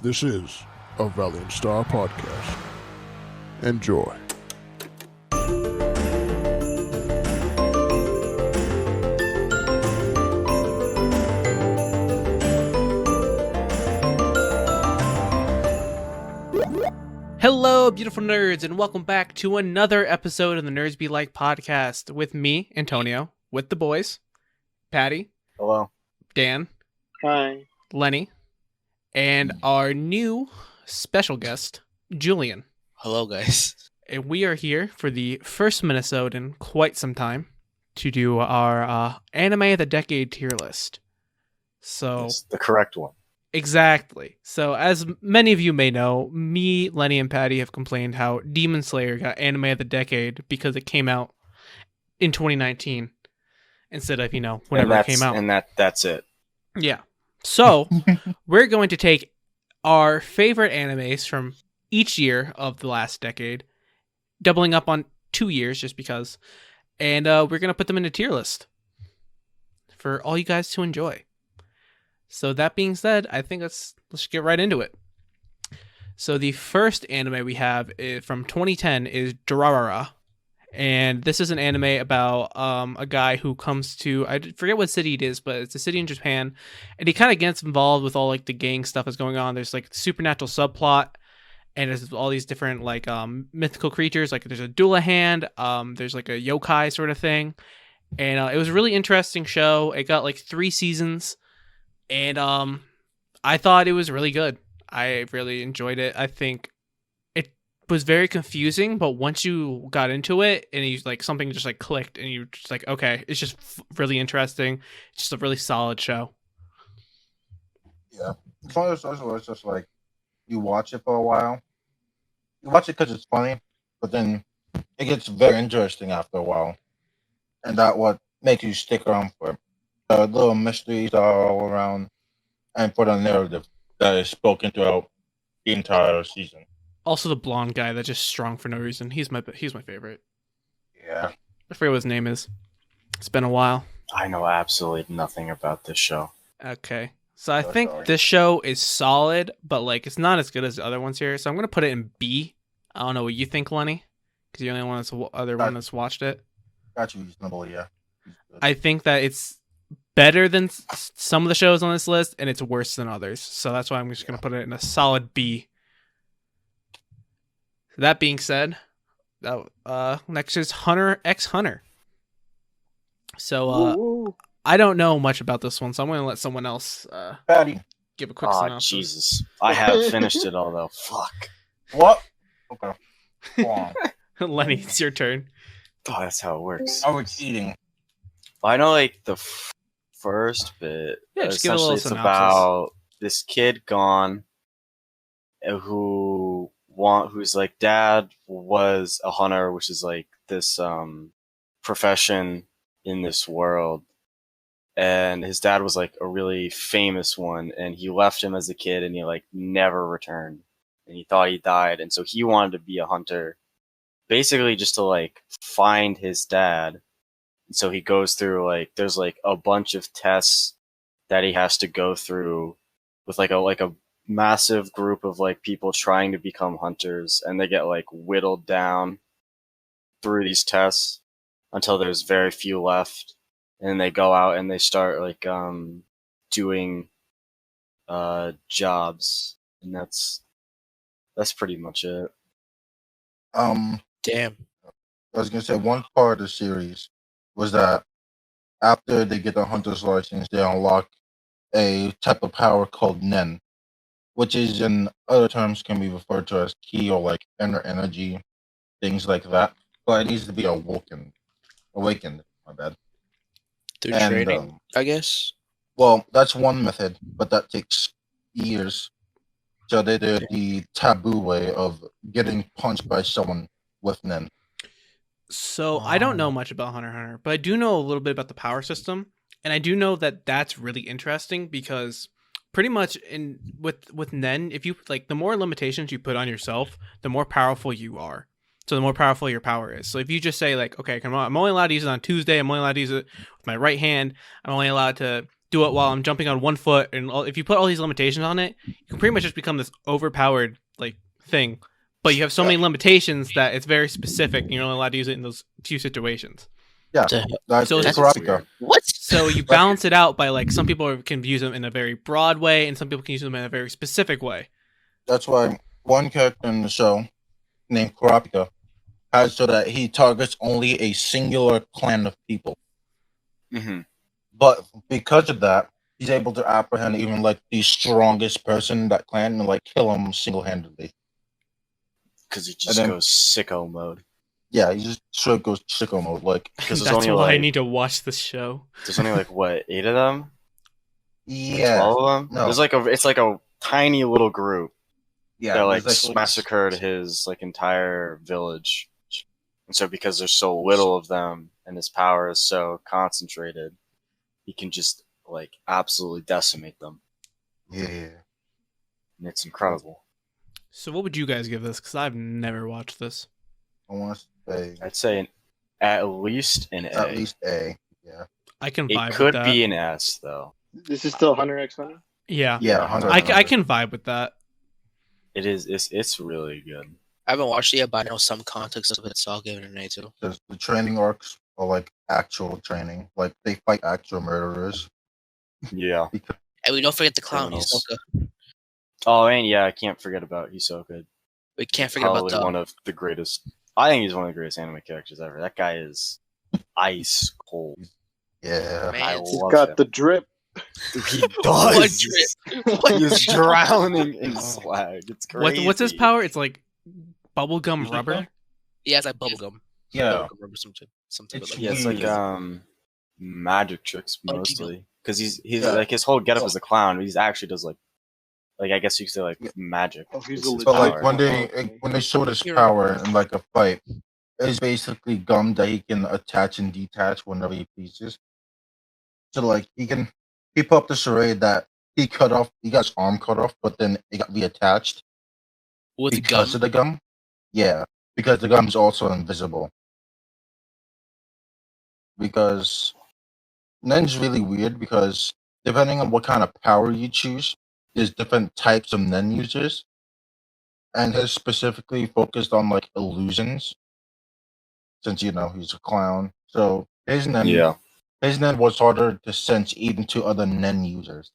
This is a Valiant Star podcast. Enjoy. Hello, beautiful nerds, and welcome back to another episode of the Nerds Be Like podcast with me, Antonio, with the boys, Patty. Hello. Dan. Hi. Lenny. And our new special guest, Julian. Hello, guys. And we are here for the first minisode in quite some time to do our Anime of the Decade tier list. So It's the correct one. Exactly. So, as many of you may know, me, Lenny, and Patty have complained how Demon Slayer got Anime of the Decade because it came out in 2019 instead of, whenever it came out. And that's it. Yeah. So, we're going to take our favorite animes from each year of the last decade, doubling up on 2 years just because, and we're going to put them in a tier list for all you guys to enjoy. So that being said, I think let's get right into it. So the first anime we have from 2010 is Dramara, and this is an anime about a guy who comes to, I forget what city it is, but it's a city in Japan, and he kind of gets involved with all like the gang stuff that's going on. There's like supernatural subplot, and there's all these different like mythical creatures. Like there's a Doulahan, there's like a yokai sort of thing, and it was a really interesting show. It got like 3 seasons. And I thought it was really good. I really enjoyed it. I think it was very confusing, but once you got into it and you like something just like clicked and you just like, okay, it's just really interesting. It's just a really solid show. Yeah. It's one of those shows where it's just like you watch it for a while. You watch it because it's funny, but then it gets very interesting after a while. And that's what makes you stick around for it. The little mysteries are all around, and for the narrative that is spoken throughout the entire season. Also, the blonde guy that's just strong for no reason. He's my favorite. Yeah. I forget what his name is. It's been a while. I know absolutely nothing about this show. Okay. So I So think sorry. this show is solid, but like it's not as good as the other ones here. So I'm gonna put it in B. I don't know what you think, Lenny, because you're the only one that's watched it. That's reasonable, yeah. I think that it's better than some of the shows on this list, and it's worse than others. So that's why I'm just gonna put it in a solid B. That being said, next is Hunter x Hunter. So I don't know much about this one, so I'm gonna let someone else Patty. give a quick Oh, synopsis. Jesus. I have finished it all, though. Fuck. What? Okay. Go on. Lenny, it's your turn. Oh, that's how it works. I was eating. I know, like, the first bit. Yeah, just give it a little Essentially, it's synopsis. about this kid gone whose like dad was a hunter, which is like this profession in this world, and his dad was like a really famous one, and he left him as a kid, and he like never returned, and he thought he died, and so he wanted to be a hunter, basically just to like find his dad. So he goes through like there's like a bunch of tests that he has to go through with like a massive group of like people trying to become hunters, and they get like whittled down through these tests until there's very few left, and then they go out and they start like doing jobs, and that's pretty much it. Damn. I was gonna say one part of the series was that after they get the hunter's license, they unlock a type of power called Nen, which is in other terms can be referred to as ki or like inner energy, things like that. But it needs to be awakened. My bad. Through And, training, I guess. Well, that's one method, but that takes years. So they did the taboo way of getting punched by someone with Nen. So I don't know much about Hunter x Hunter, but I do know a little bit about the power system, and I do know that that's really interesting because pretty much with Nen, if you like, the more limitations you put on yourself, the more powerful you are. So the more powerful your power is. So if you just say like, okay, I'm only allowed to use it on Tuesday, I'm only allowed to use it with my right hand, I'm only allowed to do it while I'm jumping on one foot, and if you put all these limitations on it, you can pretty much just become this overpowered like thing. But you have so many limitations that it's very specific, and you're only allowed to use it in those few situations. Yeah, that's So That's Karate. weird. What? So you balance it out by like some people can use them in a very broad way, and some people can use them in a very specific way. That's why one character in the show named Kurapika has so that he targets only a singular clan of people. Mm-hmm. But because of that, he's able to apprehend even like the strongest person in that clan and like kill him single-handedly. Because he just then- goes sicko mode. Yeah, he just straight goes sicko mode. Like, Because That's there's only why I like need to watch this show. there's only like what 8 of them, yeah, 12 of them. No. There's like it's like a tiny little group yeah, that like there's, massacred his like entire village, and so because there's so little of them and his power is so concentrated, he can just like absolutely decimate them, Yeah, and it's incredible. So what would you guys give this? Because I've never watched this. I want to say I'd say at least an A. at least A. Yeah, I can vibe It could with that. be an S though. This is still Hunter x Hunter. Yeah. yeah, I can vibe with that. It is. It's really good. I haven't watched it yet, but I know some context of it, so I'll give it an A too. The training arcs are like actual training. Like they fight actual murderers. Yeah. And we don't forget the clown, Criminals. Hisoka. Oh, and yeah, I can't forget about Hisoka. We can't forget about Probably the one of the greatest. I think he's one of the greatest anime characters ever. That guy is ice cold. Yeah, Man, I He's love got him. the drip. He What does. drip? He's drowning in swag. It's crazy. What's his power? It's like bubblegum rubber. Yeah, it's like bubblegum. yeah. Bubblegum rubber, something It's like Yeah, it's that. like magic tricks Oh, mostly. Because he's Yeah. like his whole getup is a clown. But he actually does like I guess you could say like magic. Oh, he's is a his But like power. when they showed his power in like a fight, it's basically gum that he can attach and detach whenever he pleases. So like he put up the charade that he cut off, he got his arm cut off, but then it got reattached With because gum. of the gum. Yeah, because the gum's also invisible. Because Nen's really weird because depending on what kind of power you choose, there's different types of Nen users. And his specifically focused on like illusions. Since he's a clown. So his Nen was harder to sense even to other Nen users.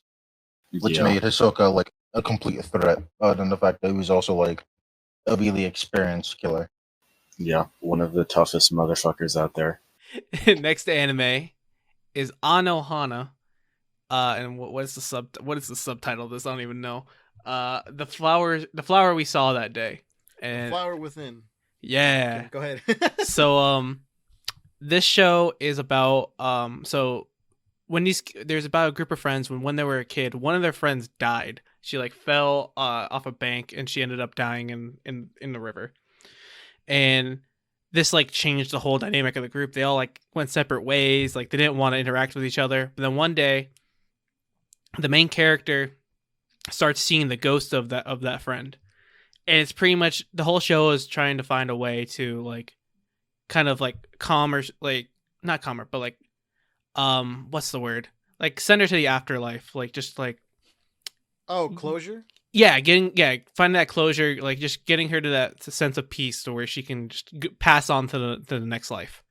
Which made Hisoka like a complete threat, other than the fact that he was also like a really experienced killer. Yeah, one of the toughest motherfuckers out there. Next anime is Ohana. And what is the subtitle of this? I don't even know. The flower we saw that day. And Flower Within. yeah. Okay, go ahead. So this show is about so when there's about a group of friends when they were a kid, one of their friends died. She like fell off a bank and she ended up dying in the river. And this like changed the whole dynamic of the group. They all like went separate ways, like they didn't want to interact with each other. But then one day the main character starts seeing the ghost of that friend. And it's pretty much the whole show is trying to find a way to like kind of like calm her, like not calm her, but like what's the word? Like send her to the afterlife, like just like Oh, closure? finding that closure, like just getting her to that sense of peace to where she can just pass on to the next life.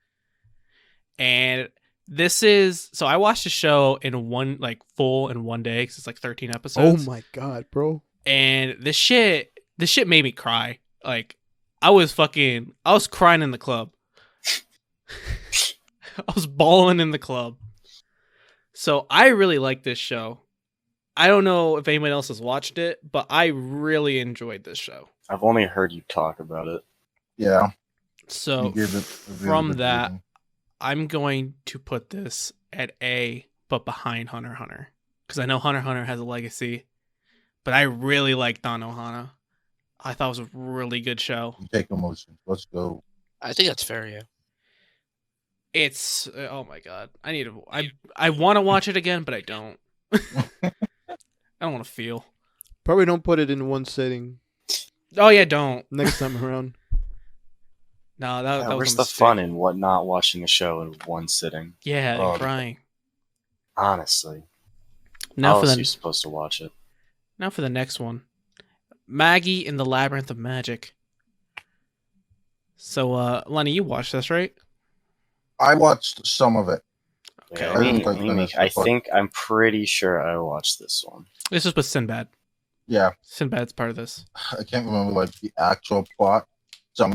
And this is so I watched the show in one day because it's like 13 Oh episodes. my god, bro. And this shit made me cry. Like I was crying in the club. I was bawling in the club. So I really like this show. I don't know if anyone else has watched it, but I really enjoyed this show. I've only heard you talk about it. Yeah. So You gave it a really from good that, reason. I'm going to put this at A, but behind Hunter x Hunter. Because I know Hunter x Hunter has a legacy. But I really liked Ohana. I thought it was a really good show. You take emotions. Let's go. I think that's fair, yeah. It's oh my god. I want to watch it again, but I don't. I don't want to feel. Probably don't put it in one sitting Oh yeah, don't. next time around. No, that was Where's a the mistake. fun in not watching a show in one sitting? Yeah, Oh, and crying. Honestly, Now How for else are the you supposed to watch it? now for the next one, Maggie in the Labyrinth of Magic. So, Lenny, you watched this, right? I watched some of it. Okay. Yeah, I didn't quite let me make. finish I it, but- think I'm pretty sure I watched this one. This is with Sinbad. Yeah, Sinbad's part of this. I can't remember like the actual plot, so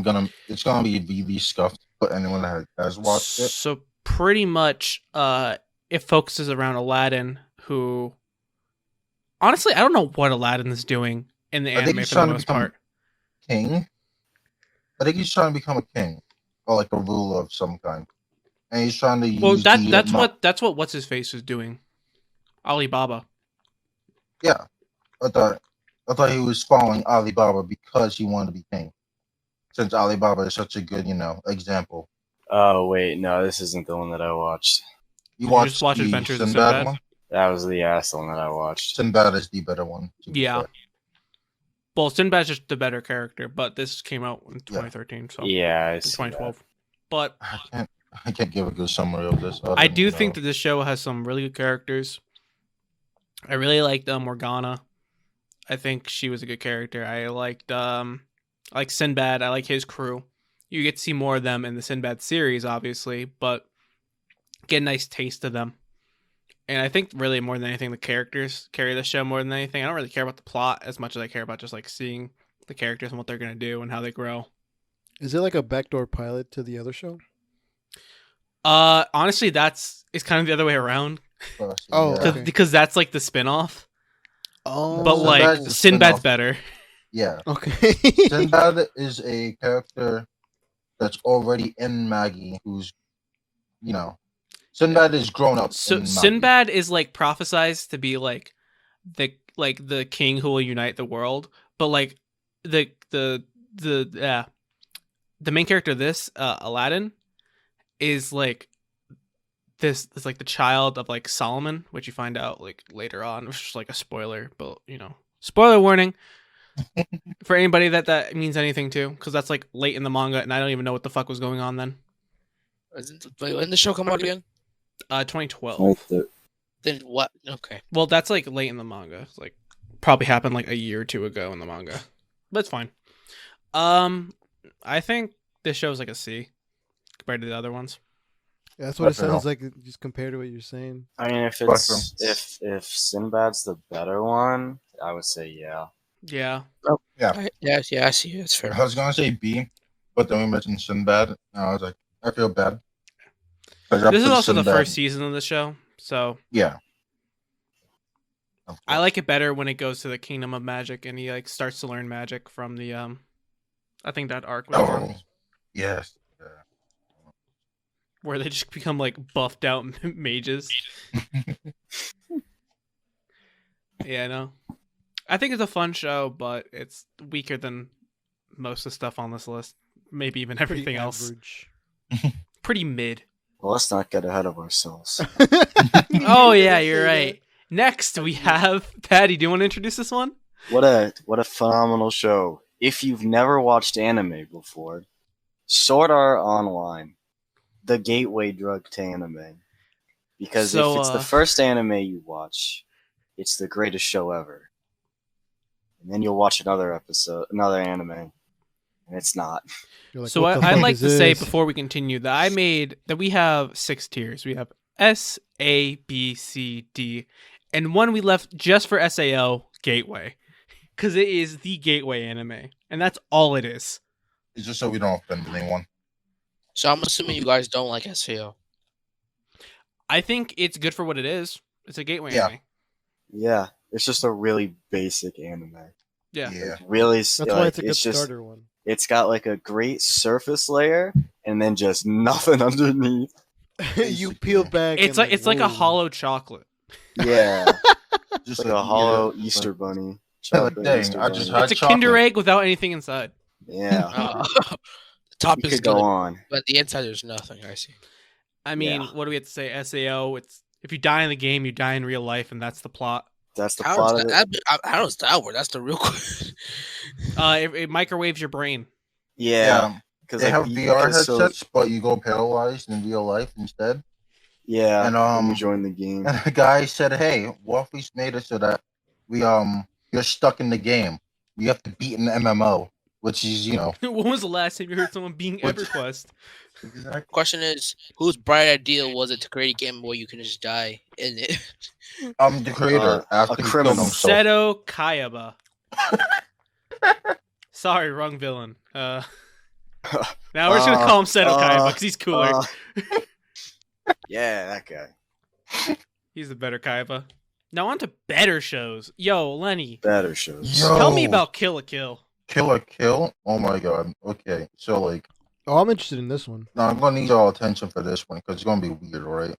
it's gonna be really scuffed for anyone that has watched it. So pretty much, it focuses around Aladdin, who honestly I don't know what Aladdin is doing in the I think anime he's for the trying to most become- part. King. I think he's trying to become a king or like a ruler of some kind, and he's trying to use. Well, the, that's what what's his face was doing. Alibaba. Yeah, I thought he was following Alibaba because he wanted to be king, since Alibaba is such a good example. Oh wait, no, this isn't the one that I watched. You Did you just watch the Adventures of Sinbad Sinbad? one. That was the ass one that I watched. Sinbad is the better one. to be Yeah. fair. Well, Sinbad's just the better character, but this came out in 2013, so Yeah, I in see 2012. But I can't give a good summary of this. I do think that this show has some really good characters. I really liked Morgana. I think she was a good character. I liked Sinbad. I like his crew. You get to see more of them in the Sinbad series, obviously, but get a nice taste of them. And I think really more than anything, the characters carry the show more than anything. I don't really care about the plot as much as I care about just like seeing the characters and what they're gonna do and how they grow. Is it like a backdoor pilot to the other show? Honestly, it's kind of the other way around Oh, yeah. okay. because that's like the spin-off. Oh, But like Sinbad's a Sinbad's spin-off. better. Yeah. okay. Sinbad is a character that's already in Maggie, who's, Sinbad is grown up. So in Maggie. Sinbad is like prophesized to be like the king who will unite the world, but like the main character of this Aladdin is like this is like the child of like Solomon, which you find out like later on, which is like a spoiler, but spoiler warning for anybody that means anything to, because that's like late in the manga and I don't even know what the fuck was going on then. Wait, when did the show come out again? 2012. Then what? Okay. Well, that's like late in the manga. It's like probably happened like a year or two ago in the manga. But it's fine. I think this show's like a C compared to the other ones. Yeah, that's what it What the sounds like just compared to what you're saying. I mean, if Sinbad's the better one, I would say yeah. Yeah. Yeah, I see you. That's fair. I was gonna say B, but then we mentioned Sinbad, and I was like, I feel bad. 'Cause I This is put also the Sinbad- first season of the show, so Yeah. I like it better when it goes to the Kingdom of Magic and he like starts to learn magic from the I think that arc was Oh, yes. where they just become like buffed out mages. Yeah, no. I think it's a fun show, but it's weaker than most of the stuff on this list. Maybe even everything Pretty else. average. Pretty mid. Well, let's not get ahead of ourselves. Oh yeah, you're right. Next we have Patty. Do you want to introduce this one? What a phenomenal show! If you've never watched anime before, Sword Art Online, the gateway drug to anime. Because So, if it's the first anime you watch, it's the greatest show ever. And then you'll watch another anime, and it's not. You're like, So what the I'd fuck like is to say this? before we continue that we have 6 tiers. We have S, A, B, C, D, and one we left just for SAO, Gateway, because it is the gateway anime, and that's all it is. It's just so we don't offend anyone. So I'm assuming you guys don't like SAO. I think it's good for what it is. It's a gateway Yeah. anime. Yeah, it's just a really basic anime. Yeah. Yeah. Really, That's why it's a good just starter one. it's got like a great surface layer and then just nothing underneath. You peel back. It's and like a whoa. hollow chocolate. Yeah, Just it's like a hollow yeah, Easter bunny. like, Chocolate dang, Easter I just bunny. had It's a Kinder chocolate. Egg without anything inside. Yeah, The top you is could go good, on. but the inside there's nothing. I see. I mean, Yeah. what do we have to say? SAO. It's if you die in the game, you die in real life, and that's the plot. That's the How plot does of it. how does that work? That's the real question. It microwaves your brain. Yeah, because They have VR headsets, but you go paralyzed in real life instead. Yeah, And when you join the game. and the guy said, "Hey, what if we made it so that we you're stuck in the game? You have to beat an MMO, which is When was the last time you heard someone being What- EverQuest? exactly Question is, whose bright idea was it to create a game where you can just die in it? the creator A after he killed criminal. himself. Seto Kayaba. Sorry, wrong villain. Now we're just gonna call him Seto Kayaba because he's cooler. Yeah, that guy. He's the better Kayaba. Now on to better shows. Yo, Lenny, Better shows. Yo. tell me about Kill la Kill. Kill a Kill. Oh my god. Okay, so like. Oh, I'm interested in this one. Now I'm gonna need y'all attention for this one because it's gonna be weird, right?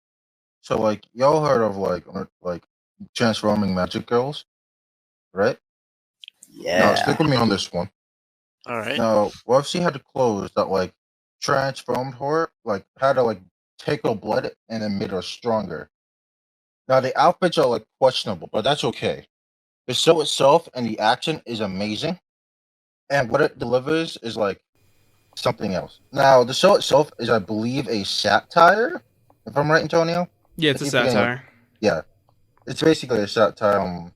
So like y'all heard of like transforming magic girls, right? Now Yeah. stick with me on this one. All right. Now what if she had clothes that like transformed her, like had to like take her blood and then made her stronger. Now the outfits are like questionable, but that's okay. The show itself and the action is amazing, and what it delivers is like something else. Now the show itself is, I believe, a satire. If I'm right, Antonio. Yeah, it's a I keep forgetting satire. Yeah, it's basically a satire.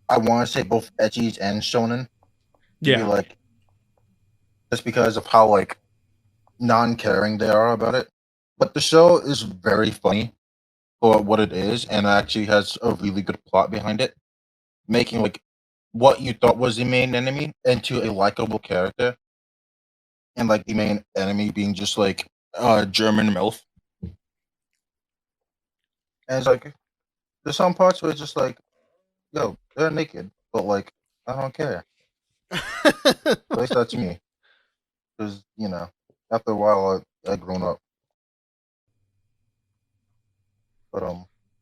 I want to say both ecchi and shonen. Maybe, Yeah. like just because of how like non-caring they are about it. But the show is very funny for what it is, and actually has a really good plot behind it, making like what you thought was the main enemy into a likable character, and like the main enemy being just like German MILF. And it's like there's some parts where it's just like, yo, they're naked, but like I don't care. At least that's me, because after a while I grown up. But I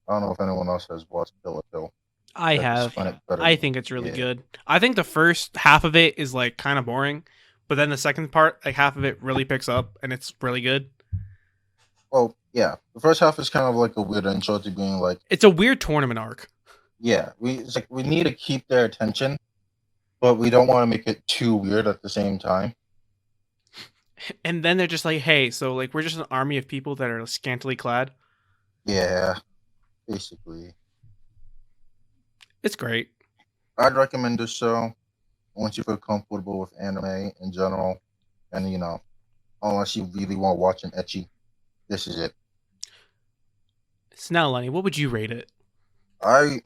don't know if anyone else has watched Kill la Kill. I have. Find it better. I think it's really Yeah. good. I think the first half of it is like kind of boring, but then the second part, like half of it really picks up and it's really good. Well, yeah, the first half is kind of like a weird intro to being like, It's a weird tournament arc. yeah, it's like we need to keep their attention, but we don't want to make it too weird at the same time. And then they're just like, hey, so like we're just an army of people that are scantily clad. Yeah, basically. It's great. I'd recommend this show once you feel comfortable with anime in general, and unless you really want to watch an ecchi, this is it. So now, Lenny, what would you rate it? I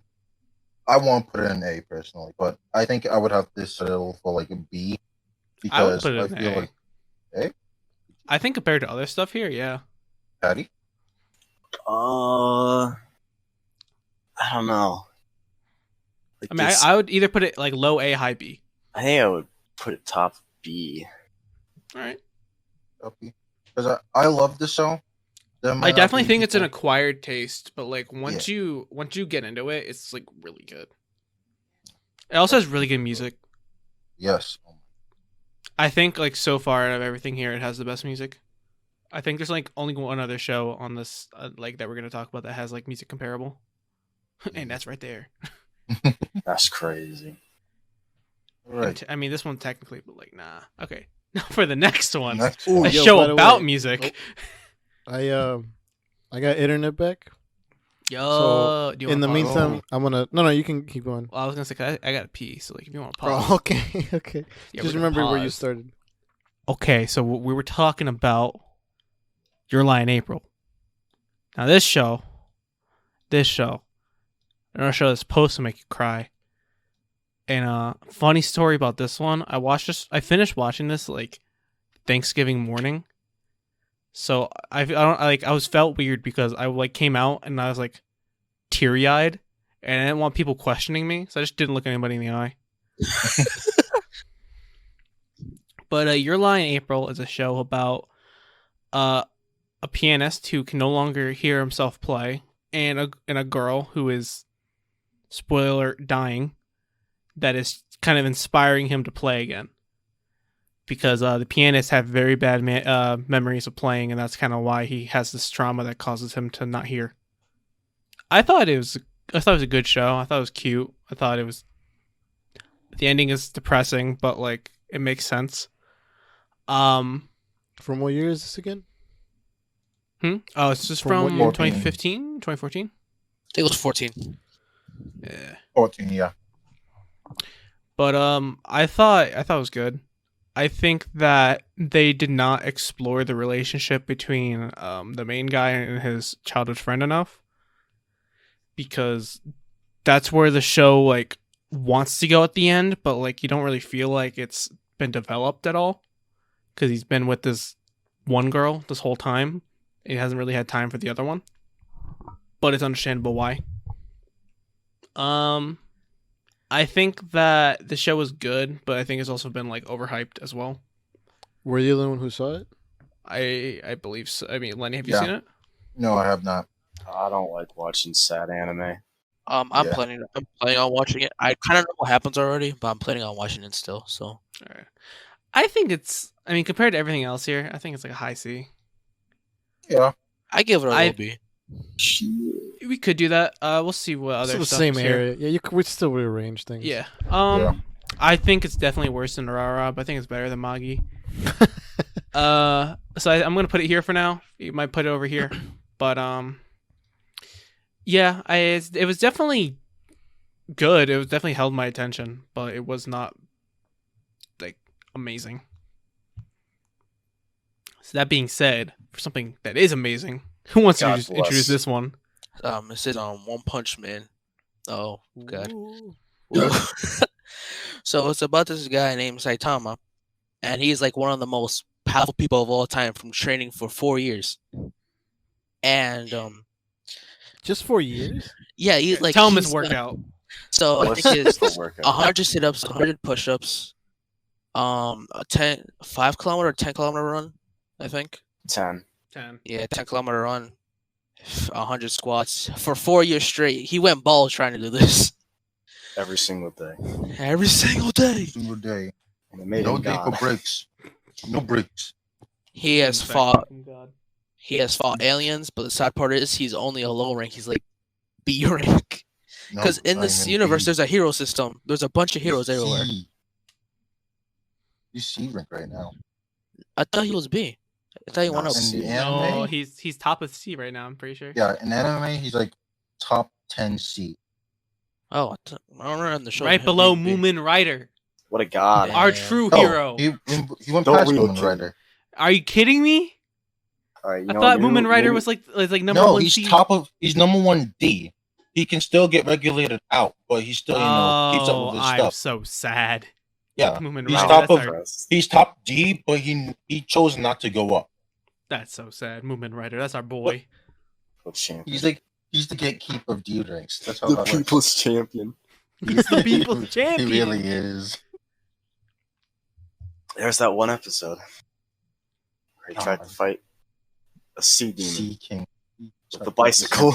won't put it in A personally, but I think I would have this settle for like a B I would because put it I in feel A. like A. I think compared to other stuff here, yeah. Patty. I don't know. Like I mean, this- I would either put it like low A, high B. I think I would put it top B. All right. Because I love the show. There might I not definitely be think it's an people- acquired taste, but like once you get into it, it's like really good. It also has really good music. Yes. I think like so far out of everything here, it has the best music. I think there's like only one other show on this like that we're gonna talk about that has like music comparable, and that's right there. That's crazy. Right. I mean, this one technically, but like nah. Okay, now for the next one, Next Ooh, one. a yo, show by the about way- music. I got internet back. Yo, do you In the wanna pause? meantime, I'm gonna. No, you can keep going. Well, I was gonna say 'cause I got to pee, so like if you want to pause, Oh, okay, okay. yeah, Just we're gonna remember where you pause. started. Okay, so we were talking about Your Lie in April. Now this show, another show that's supposed to make you cry. And funny story about this one, I finished watching this like Thanksgiving morning. So I was felt weird because I like came out and I was like teary eyed, and I didn't want people questioning me, so I just didn't look anybody in the eye. But Your Lie in April is a show about a pianist who can no longer hear himself play, and a girl who is, spoiler, dying, that is kind of inspiring him to play again. Because the pianists have very bad memories of playing, and that's kind of why he has this trauma that causes him to not hear. I thought it was a good show. I thought it was cute. The ending is depressing, but like it makes sense. From what year is this again? Oh, it's just From what from year? 2015, 2014. I think it was 14. Yeah. 14, yeah. But I thought it was good. I think that they did not explore the relationship between the main guy and his childhood friend enough, because that's where the show like wants to go at the end, but like you don't really feel like it's been developed at all, because he's been with this one girl this whole time. He hasn't really had time for the other one, but it's understandable why. I think that the show was good, but I think it's also been like overhyped as well. Were you the only one who saw it? I believe so. I mean, Lenny, have you Yeah. seen it? No, I have not. I don't like watching sad anime. I'm Yeah. planning on watching it. I kind of know what happens already, but I'm planning on watching it still. So All right. I think it's. I mean, compared to everything else here, I think it's like a high C. Yeah. I give it a I- low B. We could do that. We'll see what other Still the stuff same is here. area. Yeah, we still rearrange things. Yeah. Yeah. I think it's definitely worse than Rara, but I think it's better than Magi. So I'm gonna put it here for now. You might put it over here, but yeah, it was definitely good. It was definitely held my attention, but it was not like amazing. So that being said, for something that is amazing, who wants God to just introduce bless. this one? It says One Punch Man. Oh god. Ooh. So it's about this guy named Saitama, and he's like one of the most powerful people of all time from training for 4 years. And Just 4 years? yeah, he's like Tell him his he's, workout. So I What's think it's the workout? 100 sit-ups, 100 push-ups, a 5 kilometer, 10 kilometer run, I think. 10. 10. Yeah, 10 kilometer run, 100 squats for 4 years straight. He went bald trying to do this Every single day. every single day. Single day. And it made No him day for God. breaks. No breaks. He has Back fought. from God. He has fought aliens, but the sad part is he's only a low rank. He's like B rank. No, Because in not this even universe, B. there's a hero system. There's a bunch of heroes He's everywhere. C. He's C rank right now. I thought he was B. I thought he went No, up. In the No, anime, he's top of C right now. I'm pretty sure. yeah, in anime, he's like top 10 C. Oh, I don't remember on the show. Right him below being B. Moomin Rider, What a god. Yeah. our true Oh, hero. he went Don't past relocate. Moomin Rider. Are you kidding me? All right, you I know thought what, Moomin Rider maybe- was like number No, one he's C. he's number 1 D. He can still get regulated out, but he still, keeps up with his I'm stuff. so sad. Yeah. Moomin He's Rider. top That's, of- our, He's top D, but he chose not to go up. that's so sad. Moomin Rider. That's our boy. What champion? He's the gatekeeper of D ranks. That's how the that people's champion. He's the people's works. champion. He really is. There's that one episode where he tried to God. fight a sea demon. C King. With the bicycle.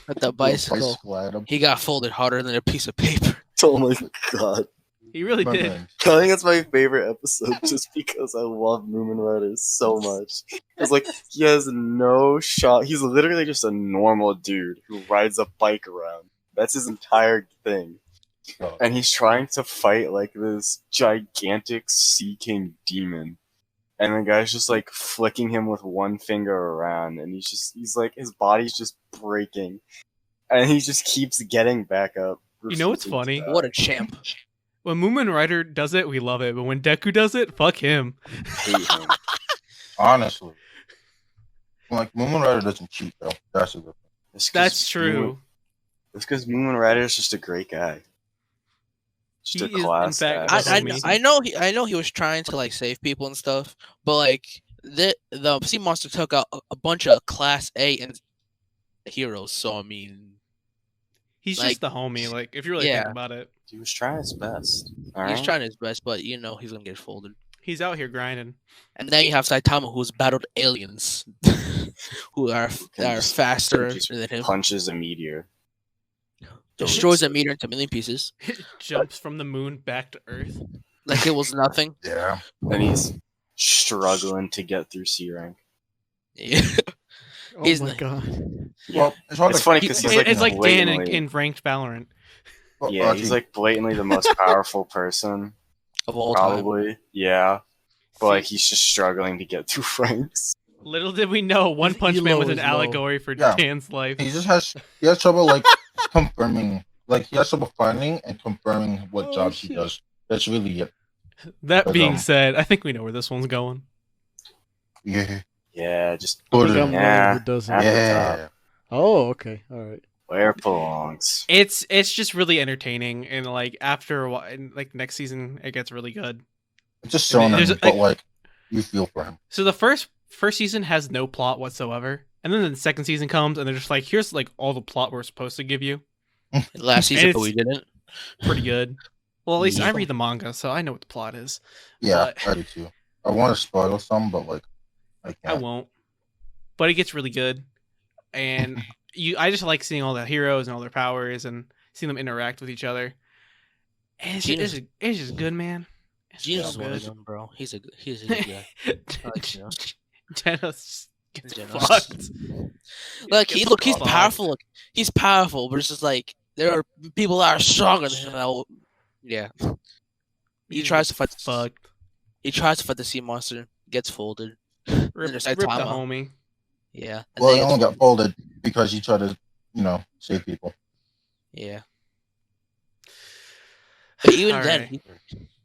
With the bicycle. at him. He got folded harder than a piece of paper. Oh my god. He really My did. man. I think it's my favorite episode just because I love Moomin Rider so much. It's like he has no shot. He's literally just a normal dude who rides a bike around. That's his entire thing. Oh. And he's trying to fight like this gigantic Sea King demon. And the guy's just like flicking him with one finger around, and he's like, his body's just breaking. And he just keeps getting back up. You know what's refusing to funny? die. What a champ. When Moomin Rider does it, we love it. But when Deku does it, fuck him. Hate him. Honestly. Like, Moomin Rider doesn't cheat, though. That's a good thing. It's 'cause That's true. It's because Moomin Rider is just a great guy. Just He a is, in class fact, guy. a homie. I know he was trying to like save people and stuff, but like the Sea Monster took out a bunch of Class A and heroes. So I mean, He's like- just the homie. Like, if you really Yeah. think about it, He was trying his best. he's Alright? trying his best, but you know he's gonna get folded. he's out here grinding. And then you have Saitama, who's battled aliens, who are just- faster just than him. Punches a meteor. Destroys a meter into a million pieces, Jumps from the moon back to Earth. like it was nothing. Yeah. And he's struggling to get through C rank. Yeah. Oh He's my not- god. Well, it's hard It's to funny because he's like It's like Dan blatantly, in ranked Valorant. yeah, he's like blatantly the most powerful person, Of all time. probably. Yeah, but like he's just struggling to get through ranks. Little did we know, One His Punch Man elo was an is low. allegory for Yeah. Dan's life. He has trouble like confirming, like he has trouble finding and confirming what Oh, jobs he shit. does. That's really it. That being um, said, I think we know where this one's going. Yeah. Yeah, just I think Put it I'm in. the one Yeah. who doesn't. At the Yeah. Oh, okay. All right. where it belongs. It's just really entertaining, and like after a while, and, like next season, it gets really good. It's just I mean, shonen, there's, but like you feel for him. So the first season has no plot whatsoever, and then the second season comes, and they're just like, here's like all the plot we're supposed to give you. Last season, but it's- we didn't. Pretty good. Well, at least I Yeah. read the manga, so I know what the plot is. Yeah, But- I do too. I want to spoil some, but like I I can't. won't. But it gets really good, and I just like seeing all the heroes and all their powers and seeing them interact with each other. And it's just good, man. It's Genos so is one of good. them, bro. He's a good guy. I like Genos. Genos gets Genos. fucked. Like Gets he's fucked. powerful. Look, he's powerful, but it's just like there are people that are stronger than him. Yeah. He just tries gets to fight. fucked. He tries to fight the sea monster. Gets folded. Rip there's the Saitama. homie. Yeah. And Well, then he gets only got folded because he tried to, save people. Yeah. But even All then, right.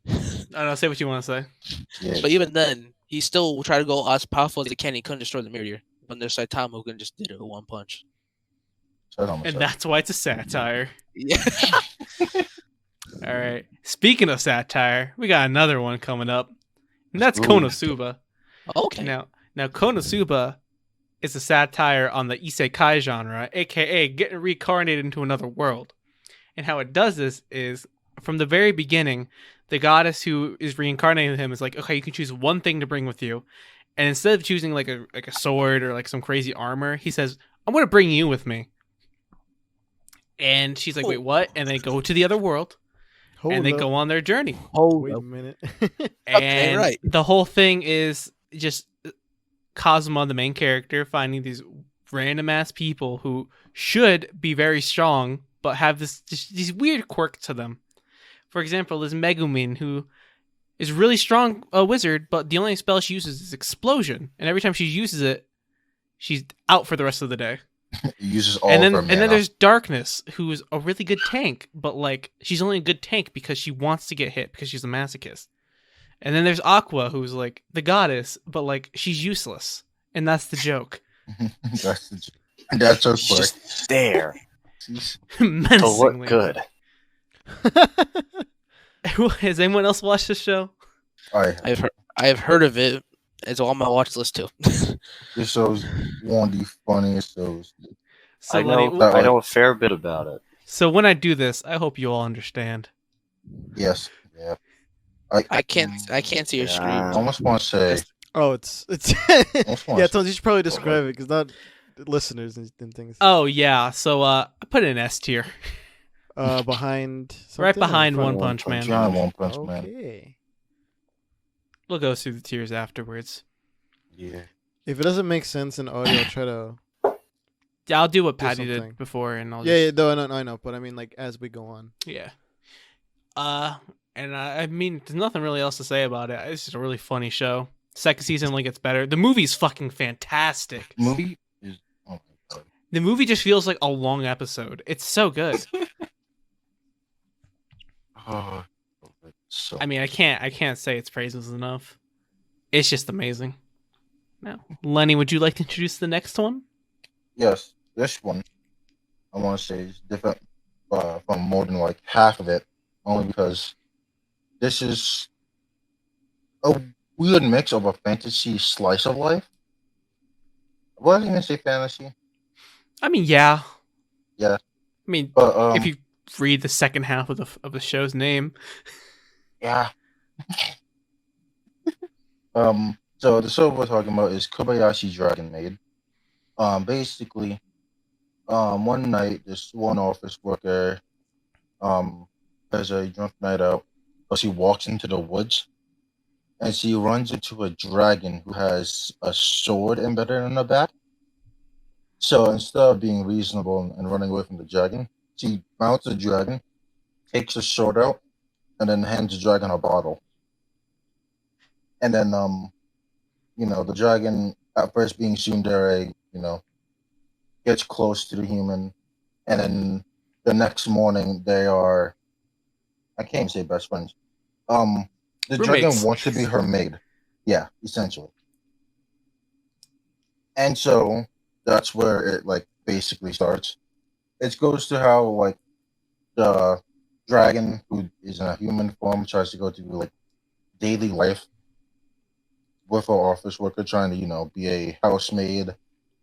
I don't know. Say what you want to say. Yeah. but even then, he still tried to go as powerful as he can. He couldn't destroy the meteor. But there's Saitama who can just did it with one punch. So I don't know. And that's why it's a satire. Yeah. All right. Speaking of satire, we got another one coming up, and that's Ooh. Konosuba. Okay. Now Konosuba is a satire on the isekai genre, aka getting reincarnated into another world. And how it does this is from the very beginning, the goddess who is reincarnating him is like, okay, you can choose one thing to bring with you. And instead of choosing like a sword or like some crazy armor, he says, I'm gonna bring you with me. And she's like, wait, what? And they go to the other world Hold and they up. go on their journey. Wait a minute. And right. the whole thing is just Kazuma, the main character, finding these random ass people who should be very strong, but have these weird quirks to them. For example, there's Megumin, who is really strong, a wizard, but the only spell she uses is explosion, and every time she uses it, she's out for the rest of the day. He uses all And of her then mana. there's Darkness, who's a really good tank, but like she's only a good tank because she wants to get hit because she's a masochist. And then there's Aqua, who's like the goddess, but like she's useless, and that's the joke. That's her She's quirk. just there to Menacingly. look good. Has anyone else watched this show? I I have heard of it. It's on my watch list too. This show's one of the funniest shows. So I know, Lenny, I know a fair bit about it. so when I do this, I hope you all understand. Yes. Yeah. I can't see your screen. I almost want to say. Oh, it's almost wanna yeah. say- Tones, you should probably describe it because not listeners and things. Oh yeah, so I put an S tier. Behind Right something or behind in One front? Punch Man. Yeah, One Punch Man. Okay. We'll go through the tiers afterwards. Yeah. If it doesn't make sense in audio, I'll try to. Yeah, I'll do what Do Patty something. did before, and I'll Yeah, just, yeah, no, I know, but I mean, like as we go on. yeah. And I mean, there's nothing really else to say about it. It's just a really funny show. Second season only gets better. The movie's fucking fantastic. Movie is. Oh my god. The movie just feels like a long episode. It's so good. Oh, it's so. I mean, I can't say its praises enough. It's just amazing. Now, Lenny, would you like to introduce the next one? Yes, this one I want to say is different from more than like half of it, only because this is a weird mix of a fantasy slice of life. What did I even say fantasy? I mean, yeah. Yeah. I mean, But if you read the second half of the show's name, yeah. So the show we're talking about is Kobayashi Dragon Maid. Basically, one night this one office worker, has a drunk night out, but she walks into the woods, and she runs into a dragon who has a sword embedded in her back. So instead of being reasonable and running away from the dragon, she mounts the dragon, takes the sword out, and then hands the dragon a bottle. And then, the dragon at first being tsundere, gets close to the human, and then the next morning they are, I can't even say best friends. The dragon Roommates. wants to be her maid. Yeah, essentially. And so that's where it like basically starts. It goes to how like the dragon who is in a human form tries to go through like daily life with an office worker trying to, be a housemaid,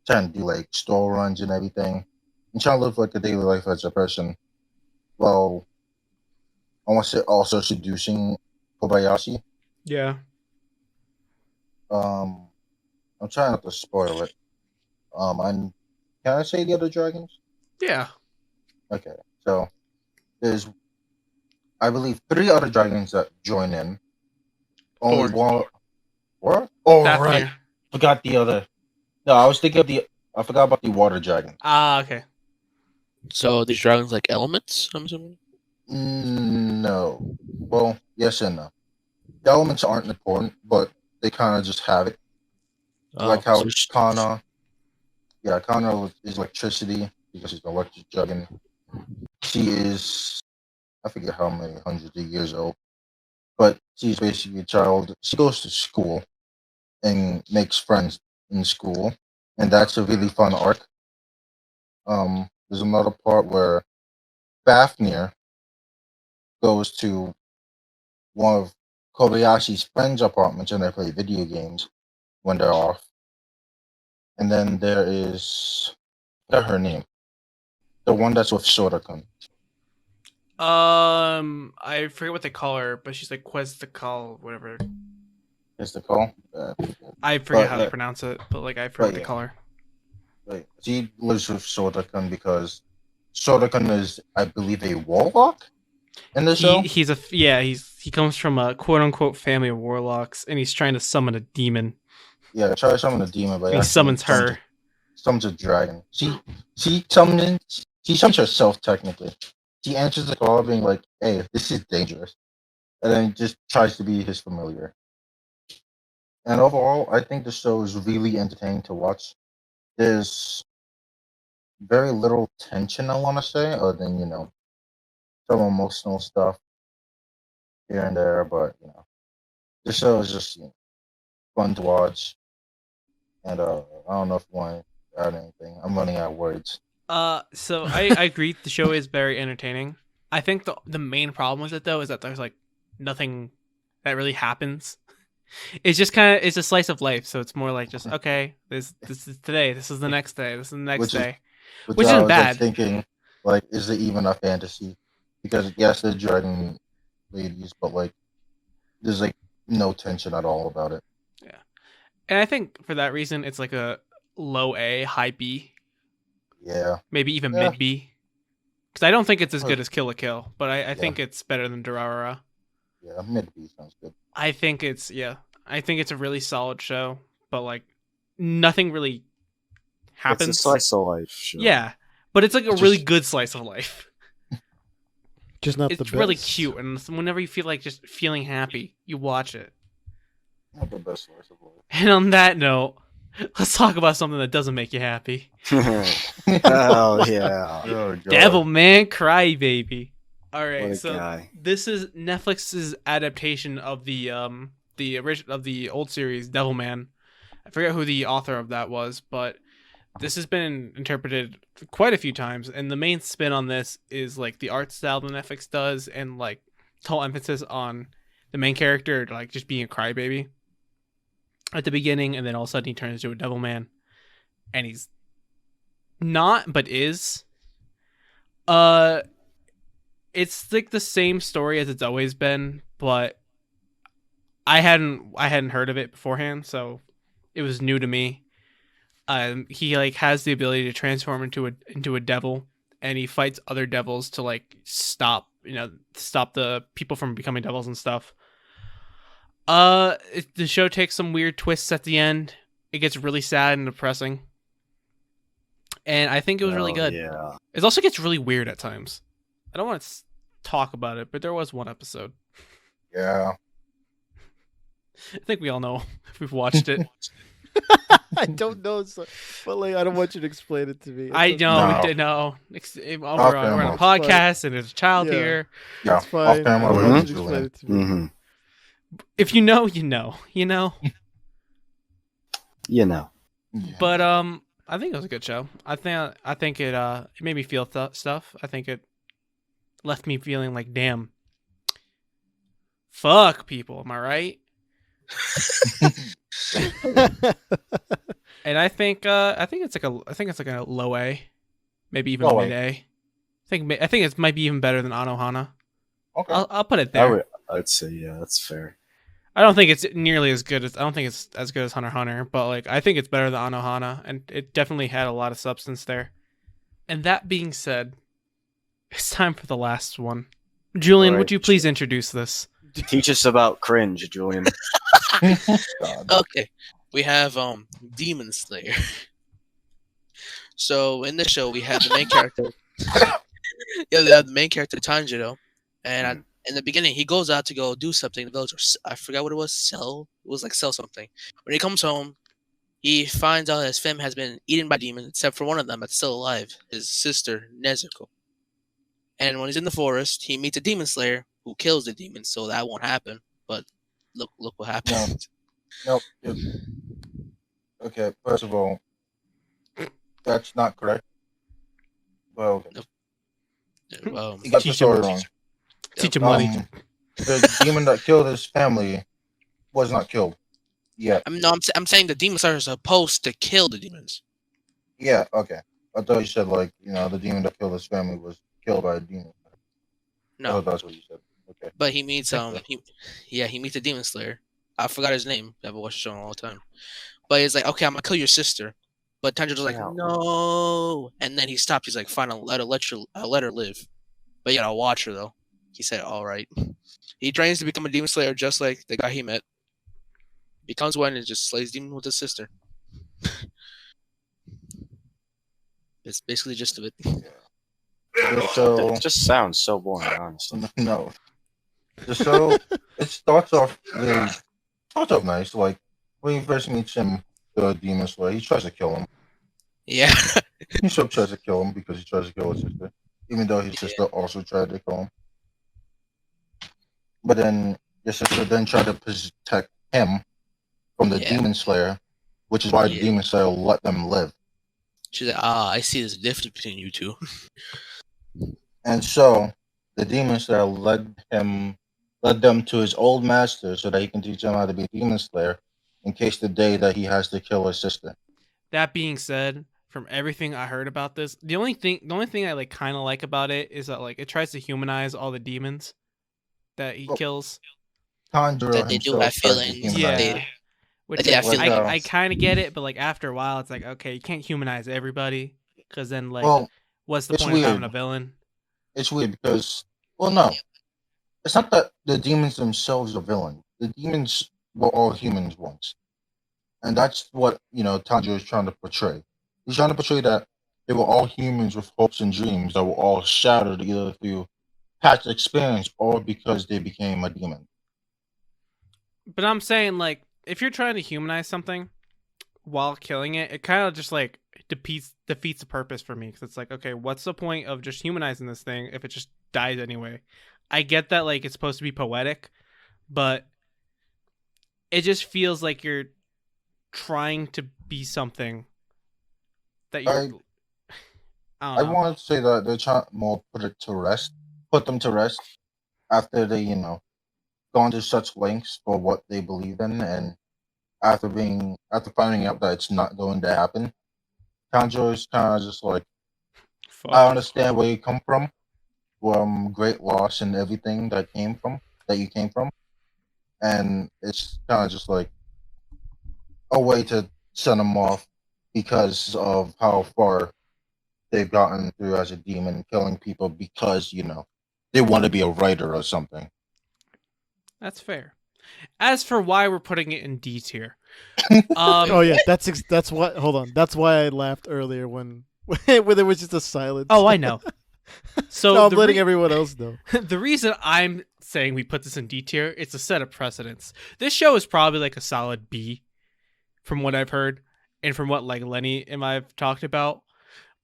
trying to do like store runs and everything, and trying to live like a daily life as a person. Well, I want to say also seducing Kobayashi. Yeah. I'm trying not to spoil it. And can I say the other dragons? Yeah. Okay, so there's, I believe, three other dragons that join in. Only Four. one. What? Oh, right. Fafnir. Forgot the other. No, I was thinking of the. I forgot about the water dragon. Ah, okay. So these dragons like elements, I'm assuming. No. Well, yes and no. The elements aren't important, but they kind of just have it. Like how Kana. Yeah, Kana is electricity because she's an electric dragon. She is. I forget how many hundreds of years old, but she's basically a child. She goes to school and makes friends in school, and that's a really fun arc. There's another part where Fafnir goes to one of Kobayashi's friends' apartments and they play video games when they're off. And then there is, I forgot her name, the one that's with Soda-kun. I forget what they call her, but she's like Quetzalcoatl, whatever. Is the call? I forget how yeah. to pronounce it, but like I forget But what they yeah. call her. Right. She lives with Soda-kun because Soda-kun is, I believe, a warlock in the show. He comes from a quote unquote family of warlocks, and he's trying to summon a demon. Yeah, try to summon a demon, but And he actually summons her. Summons a dragon. She summons herself technically. She answers the call being like, "Hey, this is dangerous," and then just tries to be his familiar. And overall, I think the show is really entertaining to watch. There's very little tension, I want to say, other than some emotional stuff here and there. But the show is just fun to watch. And I don't know if you want to add anything. I'm running out of words. So I agree. The show is very entertaining. I think the main problem with it though is that there's like nothing that really happens. It's just it's a slice of life. So it's more like just okay. This is today. This is the next day. This is the next day. Which I isn't was bad. Thinking like, is it even a fantasy? Because yes, they're dragon ladies, but like, there's like no tension at all about it. Yeah, and I think for that reason, it's like a low A, high B. Yeah. Maybe even mid B. Because I don't think it's as good as Kill la Kill, but I think it's better than Dramara. Yeah, mid B sounds good. I think it's a really solid show, but like nothing really happens. It's a slice of life show. Yeah, but it's like a really good slice of life. Just not the It's best. really cute, and whenever you feel like just feeling happy, you watch it. Not the best slice of life. And on that note, let's talk about something that doesn't make you happy. Oh yeah. Oh, God. Devilman Crybaby. All right, What a so guy. this is Netflix's adaptation of the original of the old series Devilman. I forget who the author of that was, but this has been interpreted quite a few times, and the main spin on this is like the art style that Netflix does, and like the whole emphasis on the main character like just being a crybaby at the beginning, and then all of a sudden he turns into a Devilman, and he's not, but is. It's like the same story as it's always been, but I hadn't heard of it beforehand, so it was new to me. He like has the ability to transform into a devil, and he fights other devils to like stop the people from becoming devils and stuff. The show takes some weird twists at the end. It gets really sad and depressing, and I think it was really good. Yeah. It also gets really weird at times. I don't want to talk about it, but there was one episode. Yeah. I think we all know if we've watched it. I don't know, but like I don't want you to explain it to me. I know we No. did know. Off We're on a camera. podcast and there's a child Yeah. here. Yeah, It's fine. off I camera. don't we're want you going to to explain land. it to me. Mm-hmm. If you know, you know. You know. You know. Yeah. But I think it was a good show. I think it made me feel stuff. I think it left me feeling like, damn, fuck people. Am I right? And I think it's like a low A, maybe even Low A. mid A. I think it might be even better than Ohana. Okay. I'll put it there. I'd say yeah, that's fair. I don't think it's nearly as good as as good as Hunter x Hunter, but like I think it's better than Anohana, and it definitely had a lot of substance there. And that being said, it's time for the last one. Julian, All would right. you please introduce this? Teach us about cringe, Julian. God. Okay, we have Demon Slayer. So in this show, we have the main character. Yeah, we have the main character Tanjiro, and in the beginning, he goes out to go do something in the village. Or I forgot what it was. Sell. It was like sell something. When he comes home, he finds out his family has been eaten by demons, except for one of them that's still alive, his sister Nezuko. And when he's in the forest, he meets a demon slayer who kills the demons, so that won't happen. But look what happened. Nope. Okay, first of all, that's not correct. Well, No. you got the Teach story him. wrong. Teach him money. The demon that killed his family was not killed yet. I'm saying the demon slayer is supposed to kill the demons. Yeah, okay. I thought you said, like, the demon that killed his family was killed by a demon. No, Oh, that's what you said. Okay. but he meets he meets a demon slayer. I forgot his name. I haven't watched the show in a long time. But he's like, okay, I'm gonna kill your sister. But Tanjiro's like, Yeah. no. And then he stopped. He's like, fine, I'll let her live. But you gotta watch her though. He said, all right. He trains to become a demon slayer just like the guy he met. Becomes one and just slays demon with his sister. It's basically the gist of it. The show, It just sounds so boring, honestly. no. The show, it starts off nice. Like, when he first meets him, the demon slayer, he tries to kill him. Yeah. He sort of tries to kill him because he tries to kill his sister, even though his sister also tried to kill him. But then his sister then tried to protect him from the Yeah. demon slayer, which is why the Yeah. demon slayer let them live. She's like, I see there's a difference between you two. And so the demon slayer led them to his old master so that he can teach them how to be a demon slayer in case the day that he has to kill his sister. That being said, from everything I heard about this, the only thing I like kind of like about it is that like it tries to humanize all the demons that he Well, kills. Tanjiro That they do himself have tried to feelings. humanize Yeah. it. Which Yeah, like, I feel- I kind of get it, but like after a while, it's like okay, you can't humanize everybody because then like Well, what's the it's point of having weird. a villain? it's weird because, well, no. It's not that the demons themselves are villain. The demons were all humans once. And that's what, Tanjiro is trying to portray. He's trying to portray that they were all humans with hopes and dreams that were all shattered either through past experience or because they became a demon. But I'm saying like if you're trying to humanize something while killing it, it kind of just like defeats the purpose for me because it's like okay, what's the point of just humanizing this thing if it just dies anyway? I get that like it's supposed to be poetic, but it just feels like you're trying to be something that you're. I don't I know. want to say that they're trying more put them to rest after they, gone to such lengths for what they believe in, and after finding out that it's not going to happen, Tanjiro is kind of just like, Fuck. I understand where you come from great loss and everything that you came from, and it's kind of just like a way to send them off because of how far they've gotten through as a demon, killing people because they want to be a writer or something. That's fair. As for why we're putting it in D tier, Oh yeah, that's what. Hold on, that's why I laughed earlier when there was just a silence. Oh, I know. So No, I'm the letting everyone else know. the reason I'm saying we put this in D tier, it's a set of precedents. This show is probably like a solid B, from what I've heard, and from what like Lenny and I've talked about.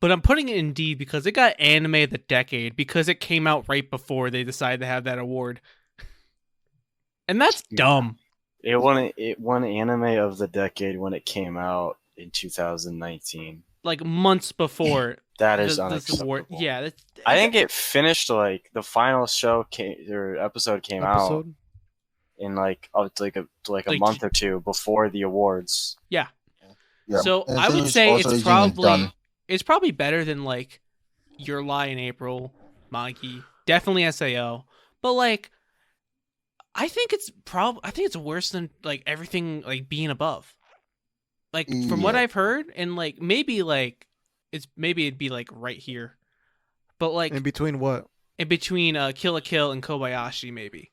But I'm putting it in D because it got anime of the decade because it came out right before they decided to have that award. And that's dumb. It won anime of the decade when it came out in 2019. Like months before. That is this unacceptable. award. Yeah, I think it finished like the final episode came out in like a month or two before the awards. Yeah. Yeah. So And I would it's say also it's isn't done. probably better than like Your Lie in April, Magi, definitely SAO. But like I think it's worse than like everything like being above. Like from what I've heard, and like maybe it'd be like right here. But like In between what? in between Kill la Kill and Kobayashi maybe.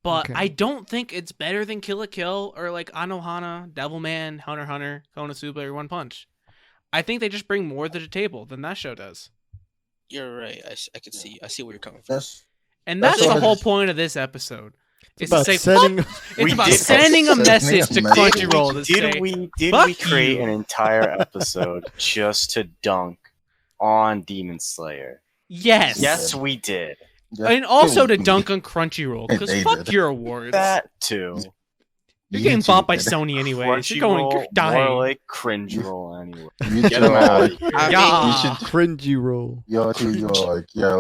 But Okay. I don't think it's better than Kill la Kill or like Anohana, Devilman, Hunter x Hunter, Konosuba, or One Punch. I think they just bring more to the table than that show does. You're right. I can see. I see where you're coming from. And That's that's the what whole it is. point of this episode. Is About to say, setting. it's We about did- sending a message to Did we- Crunchyroll to Did say, we "Fuck create you." an entire episode just to dunk on Demon Slayer? yes. Yes, we did. And also to dunk on Crunchyroll, because They fuck did. your awards. That too. You're getting bought by Sony anyways. You're Crunchyroll, dying. more like cringe roll anyway. You Get 'em out of here. Yeah. You should Cringy roll.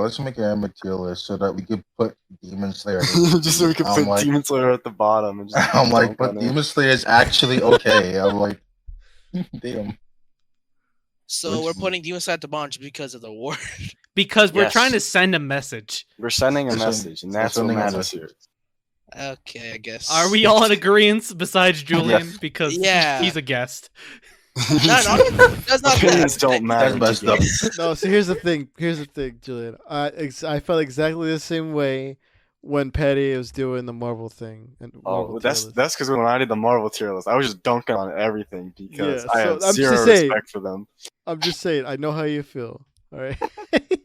let's make an anime tier list so that we could put Demon Slayer. Just so we can I'm put like- Demon Slayer at the bottom. And just I'm like, dunk but on it. Demon Slayer is actually okay. I'm like, damn. So we're putting Demon Slayer at the bottom just because of the award. Because we're Yes. trying to send a message. We're sending a We're message, and we're that's what sending a matters message. here. Okay, I guess. Are we all in agreement besides Julian? Yes. Because Yeah. he's a guest. No, that's not Opinions bad. don't matter. That's messed up. No, so here's the thing. Julian. I felt exactly the same way when Patty was doing the Marvel thing. And Marvel Oh, tier that's list. because when I did the Marvel tier list, I was just dunking on everything because Yeah, I so had I'm zero just saying- respect for them. I'm just saying. I know how you feel. All right.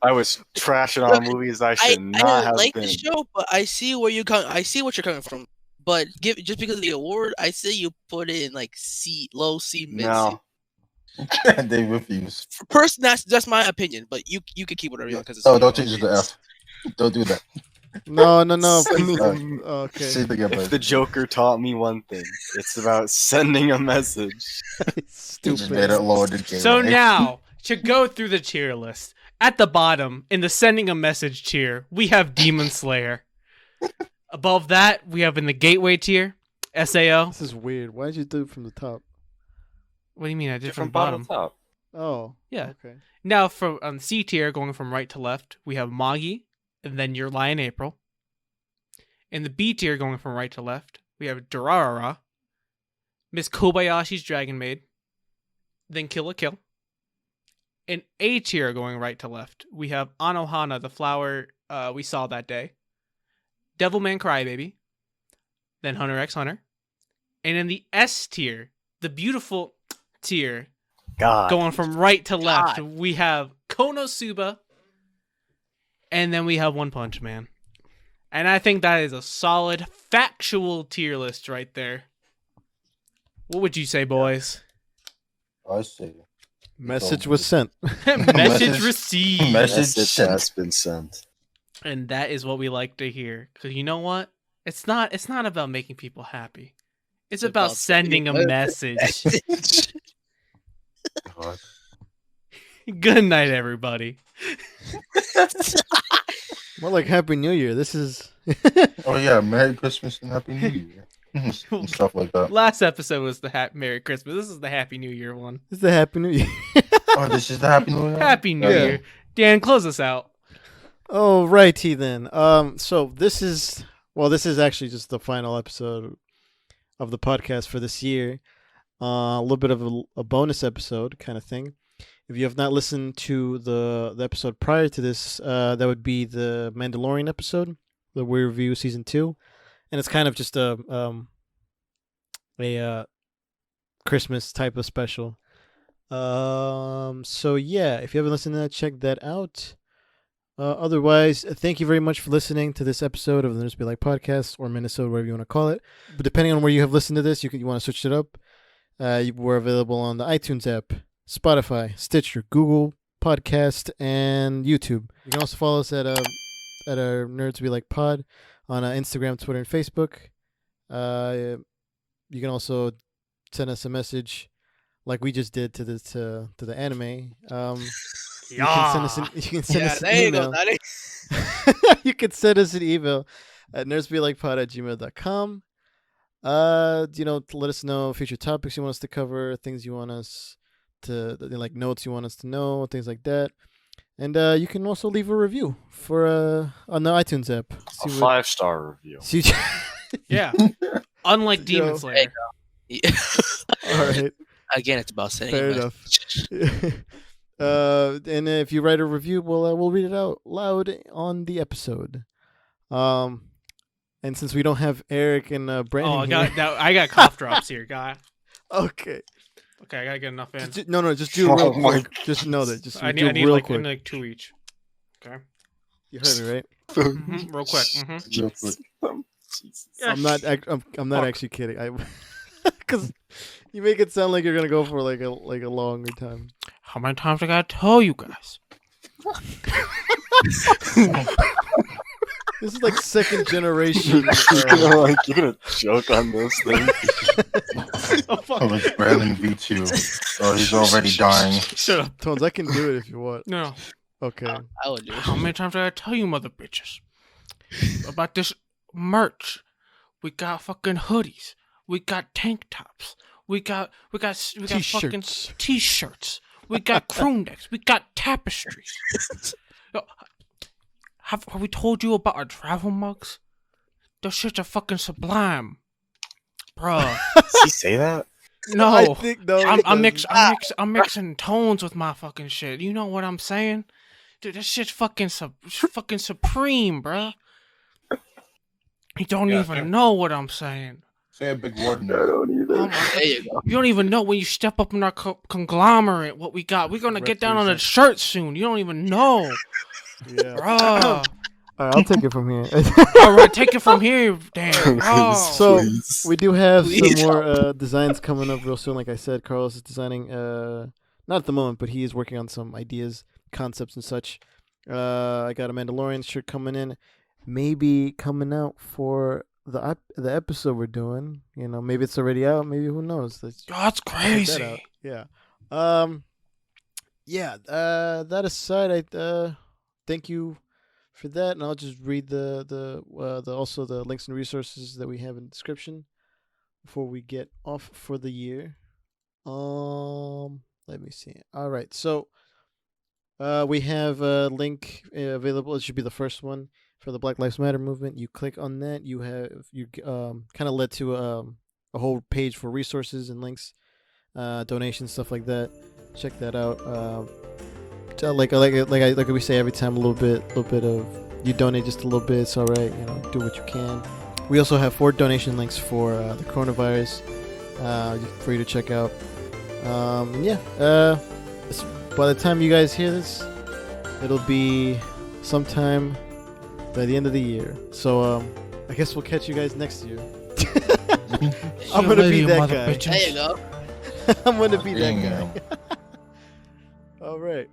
I was trashing on movies I I should not don't have like been. the show, but I see where you come. I see what you're coming from. But just because of the award, I say you put it in like C, low C, mid C. No, They refuse. Person, that's my opinion. But you can keep whatever you want because it's. Oh, don't change the F. Don't do that. No. Sending Uh, a- Okay. Say it again, if but the Joker taught me one thing, it's about sending a message. just made Stupid. it lower the game. So now, to go through the tier list, at the bottom, in the sending a message tier, we have Demon Slayer. Above that, we have in the gateway tier, SAO. This is weird. Why did you do it from the top? What do you mean? I did From from bottom bottom. to top. Oh. Yeah. Okay. Now, from on C tier, going from right to left, we have Magi, and then Your Lie in April. In the B tier, going from right to left, we have Dramara, Miss Kobayashi's Dragon Maid, then Kill la Kill. In A tier, going right to left, we have Anohana, the flower we saw that day, Devilman Crybaby, then Hunter x Hunter. And in the S tier, the beautiful tier, God. going from right to left, we have Konosuba, and then we have One Punch Man. And I think that is a solid, factual tier list right there. What would you say, boys? I see. Message was sent. Message Message- received. Message sent. has been sent. And that is what we like to hear. Because you know what? It's not about making people happy. It's about about sending a sending a message. God. Good night, everybody. More like Happy New Year. This is. Oh yeah, Merry Christmas and Happy New Year. And stuff like that. Last episode was the Merry Christmas. This is the Happy New Year one. This is the Happy New Year. Oh, this is the Happy New Year. Happy New Yeah. Year. Dan, close us out. Oh, righty then. So this is actually just the final episode of the podcast for this year. A little bit of a bonus episode kind of thing. If you have not listened to the episode prior to this, that would be the Mandalorian episode, the we review season 2, and it's kind of just a Christmas type of special. So yeah, if you haven't listened to that, check that out. Otherwise, thank you very much for listening to this episode of the Nurse Be Like podcast, or Minnesota, whatever you want to call it. But depending on where you have listened to this, you want to switch it up. We're available on the iTunes app, Spotify, Stitcher, Google Podcast, and YouTube. You can also follow us at our Nerds We Like Pod on Instagram, Twitter, and Facebook. You can also send us a message like we just did to the anime. You can send us an email. You can send us an email at nerdsbelikepod@gmail.com. Let us know future topics you want us to cover, things you want us to, like notes you want us to know, things like that. And you can also leave a review for on the iTunes app. A 5-star review. Yeah. Unlike Demon Slayer. All right. Again, it's about saying. Fair enough. And if you write a review, we'll read it out loud on the episode. And since we don't have Eric and Brandon, I got cough drops here, guy. Okay, I gotta get enough in. Just do it real quick. Just know that. Just I need real like, quick. like 2 each. Okay. You heard it right. Real quick. I'm not actually kidding. Because you make it sound like you're gonna go for like a longer time. How many times I gotta tell you guys? This is like second generation. You're gonna joke on this thing. It's Brandon V2. Oh, he's already dying. Shut up. Tones, I can do it if you want. No. Okay. I would do it. How many times I gotta tell you, mother bitches, about this merch? We got fucking hoodies. We got tank tops. We got fucking t-shirts. We got crew necks. We got tapestries. Have we told you about our travel mugs? Those shits are fucking sublime, bruh. Does he say that? No, I think no. I'm mixing tones with my fucking shit. You know what I'm saying, dude? This shit's fucking supreme, bruh. You don't even know what I'm saying. Say a big word. I don't either. Oh my There you go. You don't even know when you step up in our conglomerate what we got. We're gonna get down on a shirt soon. You don't even know. Yeah. Bro. All right, I'll take it from here. All right, take it from here, damn. Bro. So Please. we do have Please. some more designs coming up real soon. Like I said, Carlos is designing. Not at the moment, but he is working on some ideas, concepts, and such. I got a Mandalorian shirt coming in, maybe coming out for the episode we're doing. You know, maybe it's already out. Maybe who knows? Let's That's check that out. crazy. Yeah. That aside, I thank you for that, and I'll just read the also the links and resources that we have in the description before we get off for the year. Let me see. All right, so we have a link available. It should be the first one for the Black Lives Matter movement. You click on that, you kind of led to a whole page for resources and links, donations, stuff like that. Check that out. Like we say every time, a little bit of you donate just a little bit. It's all right, do what you can. We also have 4 donation links for the coronavirus for you to check out. By the time you guys hear this, it'll be sometime by the end of the year. So I guess we'll catch you guys next year. I'm gonna be that guy. There you go. I'm gonna be that guy. All right.